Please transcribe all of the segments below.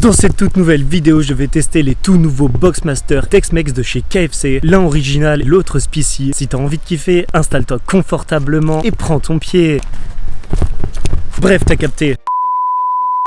Dans cette toute nouvelle vidéo, je vais tester les tout nouveaux Boxmaster Tex-Mex de chez KFC, l'un original et l'autre spicy. Si t'as envie de kiffer, installe-toi confortablement et prends ton pied. Bref, t'as capté.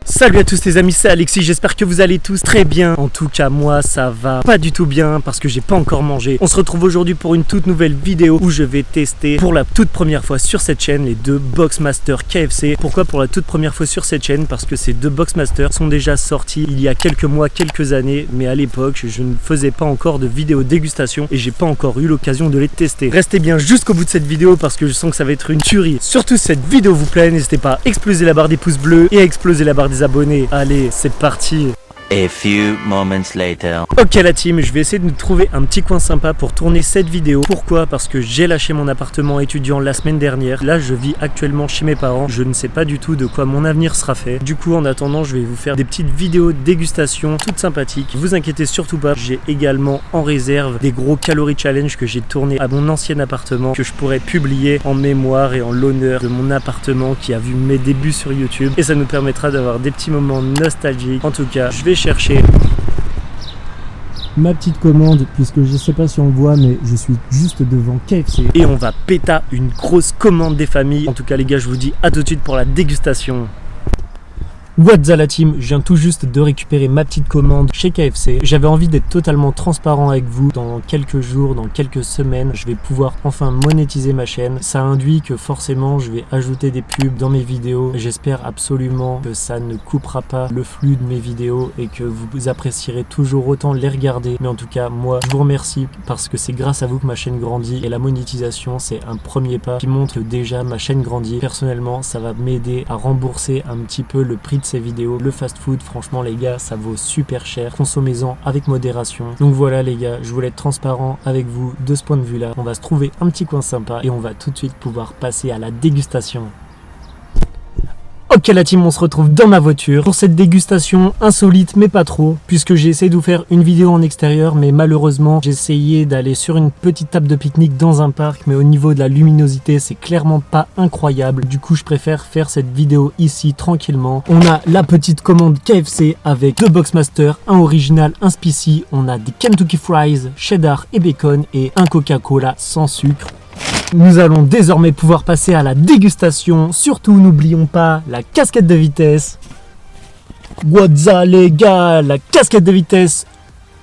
Salut à tous les amis, c'est Alexis, j'espère que vous allez tous très bien. En tout cas moi ça va pas du tout bien parce que j'ai pas encore mangé. On se retrouve aujourd'hui pour une toute nouvelle vidéo où je vais tester pour la toute première fois sur cette chaîne les deux Boxmaster KFC. Pourquoi pour la toute première fois sur cette chaîne? Parce que ces deux Boxmaster sont déjà sortis il y a quelques mois, quelques années, mais à l'époque je ne faisais pas encore de vidéo dégustation et j'ai pas encore eu l'occasion de les tester. Restez bien jusqu'au bout de cette vidéo parce que je sens que ça va être une tuerie. Surtout si cette vidéo vous plaît, n'hésitez pas à exploser la barre des pouces bleus et à exploser la barre des abonnés. Allez, c'est parti. A few moments later. Ok la team, je vais essayer de nous trouver un petit coin sympa pour tourner cette vidéo. Pourquoi? Parce que j'ai lâché mon appartement étudiant la semaine dernière. Là je vis actuellement chez mes parents. Je ne sais pas du tout de quoi mon avenir sera fait. Du coup en attendant je vais vous faire des petites vidéos dégustation toutes sympathiques. Vous inquiétez surtout pas, j'ai également en réserve des gros calories challenge que j'ai tourné à mon ancien appartement, que je pourrais publier en mémoire et en l'honneur de mon appartement qui a vu mes débuts sur YouTube. Et ça nous permettra d'avoir des petits moments nostalgiques. En tout cas je vais chercher ma petite commande puisque je sais pas si on le voit mais je suis juste devant KFC et on va péta une grosse commande des familles. En tout cas les gars je vous dis à tout de suite pour la dégustation. What's up la team, je viens tout juste de récupérer ma petite commande chez KFC. J'avais envie d'être totalement transparent avec vous. Dans quelques jours, dans quelques semaines, je vais pouvoir enfin monétiser ma chaîne. Ça induit que forcément je vais ajouter des pubs dans mes vidéos. J'espère absolument que ça ne coupera pas le flux de mes vidéos et que vous apprécierez toujours autant les regarder. Mais en tout cas moi je vous remercie parce que c'est grâce à vous que ma chaîne grandit et la monétisation c'est un premier pas qui montre que déjà ma chaîne grandit. Personnellement ça va m'aider à rembourser un petit peu le prix de ces vidéos. Le fast food franchement les gars ça vaut super cher, consommez-en avec modération. Donc voilà les gars, je voulais être transparent avec vous de ce point de vue là. On va se trouver un petit coin sympa et on va tout de suite pouvoir passer à la dégustation. Ok la team, on se retrouve dans ma voiture pour cette dégustation insolite mais pas trop, puisque j'ai essayé de vous faire une vidéo en extérieur mais malheureusement j'ai essayé d'aller sur une petite table de pique-nique dans un parc, mais au niveau de la luminosité c'est clairement pas incroyable. Du coup je préfère faire cette vidéo ici tranquillement. On a la petite commande KFC avec deux Boxmaster, un original, un spicy. On a des Kentucky Fries, cheddar et bacon et un Coca-Cola sans sucre. Nous allons désormais pouvoir passer à la dégustation. Surtout n'oublions pas la casquette de vitesse. What's up les gars, la casquette de vitesse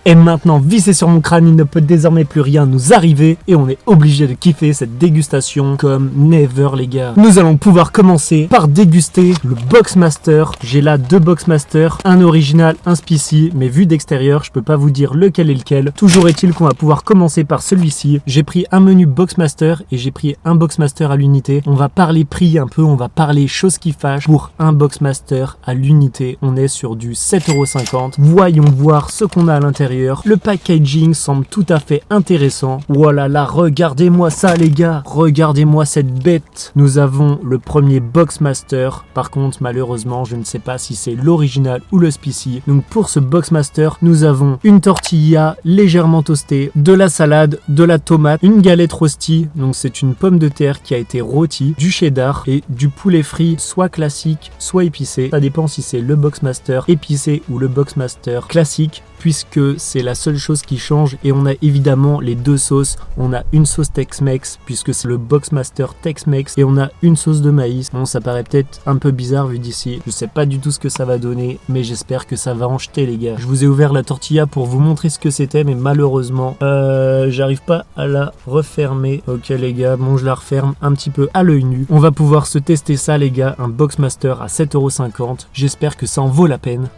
est maintenant vissée sur mon crâne, il ne peut désormais plus rien nous arriver et on est obligé de kiffer cette dégustation comme never les gars. Nous allons pouvoir commencer par déguster le Boxmaster. J'ai là deux Boxmaster, un original, un spicy, mais vu d'extérieur je peux pas vous dire lequel est lequel. Toujours est-il qu'on va pouvoir commencer par celui-ci. J'ai pris un menu Boxmaster et j'ai pris un Boxmaster à l'unité. On va parler prix un peu, on va parler choses qui fâchent. Pour un Boxmaster à l'unité on est sur du 7,50 €. Voyons voir ce qu'on a à l'intérieur. Le packaging semble tout à fait intéressant. Voilà là, regardez-moi ça les gars. Regardez-moi cette bête. Nous avons le premier Boxmaster. Par contre, malheureusement, je ne sais pas si c'est l'original ou le spicy. Donc pour ce Boxmaster, nous avons une tortilla légèrement toastée, de la salade, de la tomate, une galette rosti. Donc c'est une pomme de terre qui a été rôtie, du cheddar et du poulet frit, soit classique, soit épicé. Ça dépend si c'est le Boxmaster épicé ou le Boxmaster classique, puisque c'est la seule chose qui change. Et on a évidemment les deux sauces. On a une sauce Tex-Mex puisque c'est le Boxmaster Tex-Mex et on a une sauce de maïs. Bon, ça paraît peut-être un peu bizarre vu d'ici, je sais pas du tout ce que ça va donner, mais j'espère que ça va en jeter les gars. Je vous ai ouvert la tortilla pour vous montrer ce que c'était, mais malheureusement j'arrive pas à la refermer. Ok les gars, bon je la referme un petit peu à l'œil nu. On va pouvoir se tester ça les gars, un Boxmaster à 7,50 €. J'espère que ça en vaut la peine.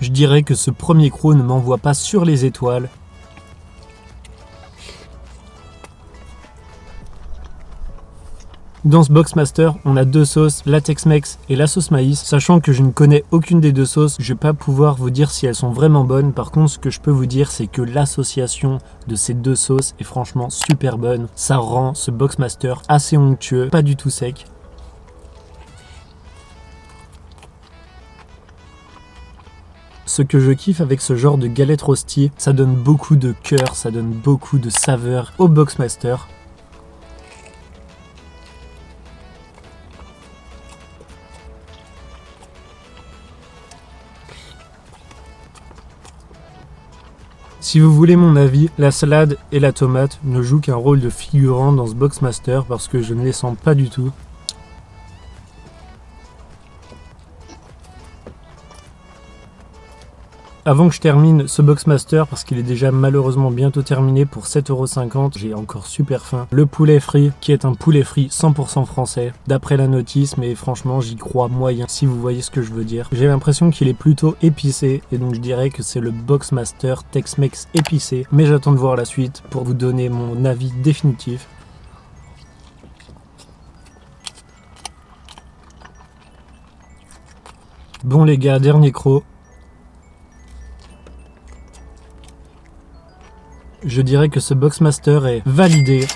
Je dirais que ce premier croc ne m'envoie pas sur les étoiles. Dans ce Boxmaster, on a deux sauces, la Tex-Mex et la sauce maïs. Sachant que je ne connais aucune des deux sauces, je vais pas pouvoir vous dire si elles sont vraiment bonnes. Par contre, ce que je peux vous dire, c'est que l'association de ces deux sauces est franchement super bonne. Ça rend ce Boxmaster assez onctueux, pas du tout sec. Ce que je kiffe avec ce genre de galette rosti, ça donne beaucoup de cœur, ça donne beaucoup de saveur au Boxmaster. Si vous voulez mon avis, la salade et la tomate ne jouent qu'un rôle de figurant dans ce Boxmaster parce que je ne les sens pas du tout. Avant que je termine ce Boxmaster, parce qu'il est déjà malheureusement bientôt terminé pour 7,50 €, j'ai encore super faim. Le poulet frit, qui est un poulet frit 100% français, d'après la notice, mais franchement j'y crois moyen, si vous voyez ce que je veux dire. J'ai l'impression qu'il est plutôt épicé, et donc je dirais que c'est le Boxmaster Tex-Mex épicé, mais j'attends de voir la suite pour vous donner mon avis définitif. Bon les gars, dernier croc. Je dirais que ce Boxmaster est validé.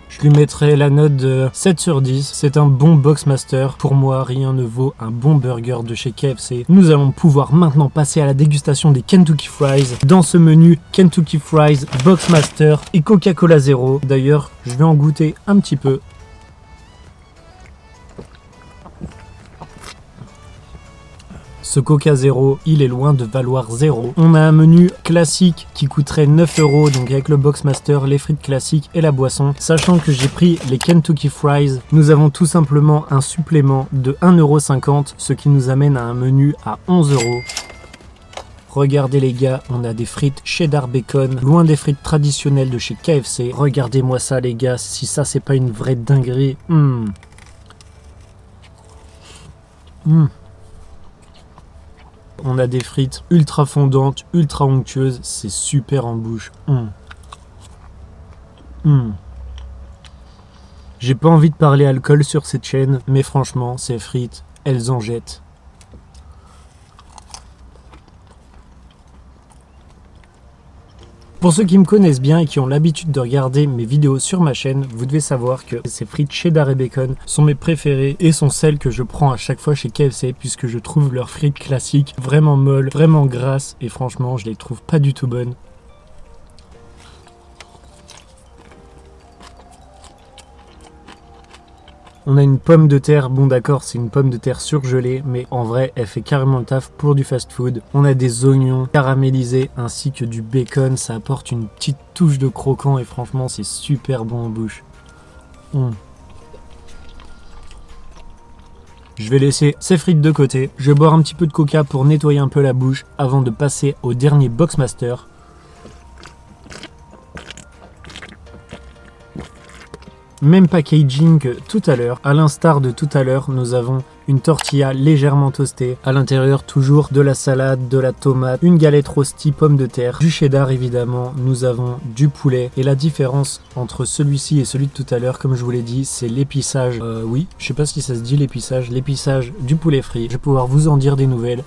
Je lui mettrai la note de 7 sur 10. C'est un bon Boxmaster. Pour moi, rien ne vaut un bon burger de chez KFC. Nous allons pouvoir maintenant passer à la dégustation des Kentucky Fries. Dans ce menu, Kentucky Fries, Boxmaster et Coca-Cola Zero. D'ailleurs, je vais en goûter un petit peu. Ce Coca Zero, il est loin de valoir 0. On a un menu classique qui coûterait 9 €, donc avec le Boxmaster, les frites classiques et la boisson. Sachant que j'ai pris les Kentucky Fries, nous avons tout simplement un supplément de 1,50 €, ce qui nous amène à un menu à 11 €. Regardez les gars, on a des frites cheddar bacon, loin des frites traditionnelles de chez KFC. Regardez-moi ça les gars, si ça c'est pas une vraie dinguerie. On a des frites ultra fondantes, ultra onctueuses, c'est super en bouche. J'ai pas envie de parler alcool sur cette chaîne, mais franchement, ces frites, elles en jettent. Pour ceux qui me connaissent bien et qui ont l'habitude de regarder mes vidéos sur ma chaîne, vous devez savoir que ces frites cheddar et bacon sont mes préférées et sont celles que je prends à chaque fois chez KFC puisque je trouve leurs frites classiques vraiment molles, vraiment grasses et franchement je les trouve pas du tout bonnes. On a une pomme de terre, bon d'accord c'est une pomme de terre surgelée, mais en vrai elle fait carrément le taf pour du fast food. On a des oignons caramélisés ainsi que du bacon, ça apporte une petite touche de croquant et franchement c'est super bon en bouche. Je vais laisser ces frites de côté, je vais boire un petit peu de coca pour nettoyer un peu la bouche avant de passer au dernier Boxmaster. Même packaging que tout à l'heure. À l'instar de tout à l'heure, nous avons une tortilla légèrement toastée. À l'intérieur, toujours de la salade, de la tomate, une galette rosti, pommes de terre, du cheddar évidemment. Nous avons du poulet. Et la différence entre celui-ci et celui de tout à l'heure, comme je vous l'ai dit, c'est l'épissage. Oui, je sais pas si ça se dit l'épissage. L'épissage du poulet frit. Je vais pouvoir vous en dire des nouvelles.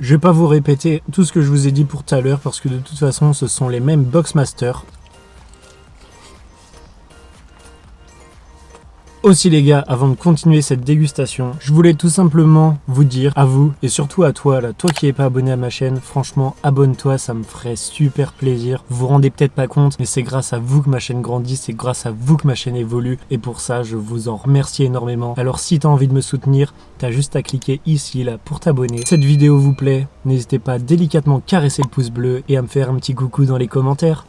Je vais pas vous répéter tout ce que je vous ai dit pour tout à l'heure parce que de toute façon ce sont les mêmes Boxmaster. Aussi les gars, avant de continuer cette dégustation, je voulais tout simplement vous dire à vous et surtout à toi là, toi qui n'es pas abonné à ma chaîne, franchement abonne-toi, ça me ferait super plaisir. Vous vous rendez peut-être pas compte, mais c'est grâce à vous que ma chaîne grandit, c'est grâce à vous que ma chaîne évolue et pour ça je vous en remercie énormément. Alors si tu as envie de me soutenir, t'as juste à cliquer ici là pour t'abonner. Si cette vidéo vous plaît, n'hésitez pas à délicatement caresser le pouce bleu et à me faire un petit coucou dans les commentaires.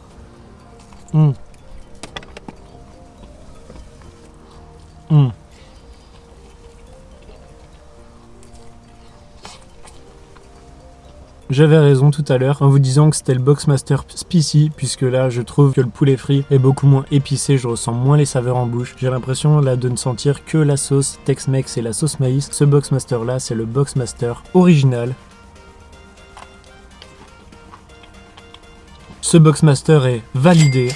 J'avais raison tout à l'heure en vous disant que c'était le Boxmaster Spicy, puisque là je trouve que le poulet frit est beaucoup moins épicé, je ressens moins les saveurs en bouche. J'ai l'impression là de ne sentir que la sauce Tex-Mex et la sauce maïs. Ce Boxmaster là c'est le Boxmaster original. Ce Boxmaster est validé.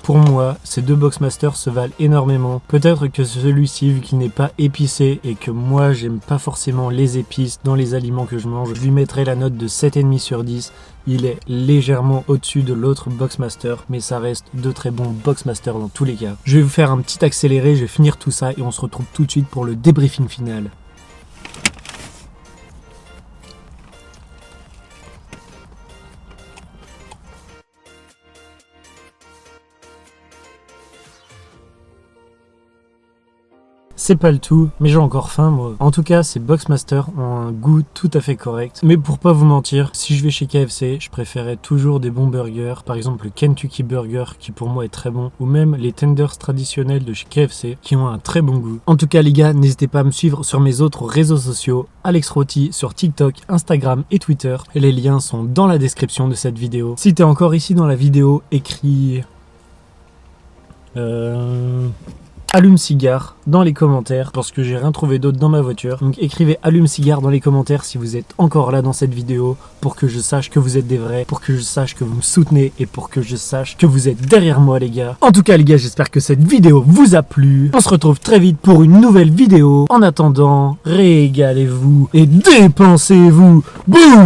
Pour moi, ces deux Boxmasters se valent énormément. Peut-être que celui-ci, vu qu'il n'est pas épicé et que moi, j'aime pas forcément les épices dans les aliments que je mange, je lui mettrai la note de 7,5 sur 10. Il est légèrement au-dessus de l'autre Boxmaster, mais ça reste de très bons Boxmasters dans tous les cas. Je vais vous faire un petit accéléré, je vais finir tout ça et on se retrouve tout de suite pour le débriefing final. c'est pas le tout, mais j'ai encore faim moi. En tout cas, ces Boxmaster ont un goût tout à fait correct. Mais pour pas vous mentir, si je vais chez KFC, je préférais toujours des bons burgers. Par exemple, le Kentucky Burger qui pour moi est très bon. Ou même les tenders traditionnels de chez KFC qui ont un très bon goût. En tout cas les gars, n'hésitez pas à me suivre sur mes autres réseaux sociaux. Alex Roti sur TikTok, Instagram et Twitter. Et les liens sont dans la description de cette vidéo. Si t'es encore ici dans la vidéo, écris... allume cigare dans les commentaires parce que j'ai rien trouvé d'autre dans ma voiture. Donc écrivez allume cigare dans les commentaires si vous êtes encore là dans cette vidéo pour que je sache que vous êtes des vrais, pour que je sache que vous me soutenez et pour que je sache que vous êtes derrière moi les gars. En tout cas les gars, j'espère que cette vidéo vous a plu. On se retrouve très vite pour une nouvelle vidéo. En attendant, régalez-vous et dépensez-vous. Boum!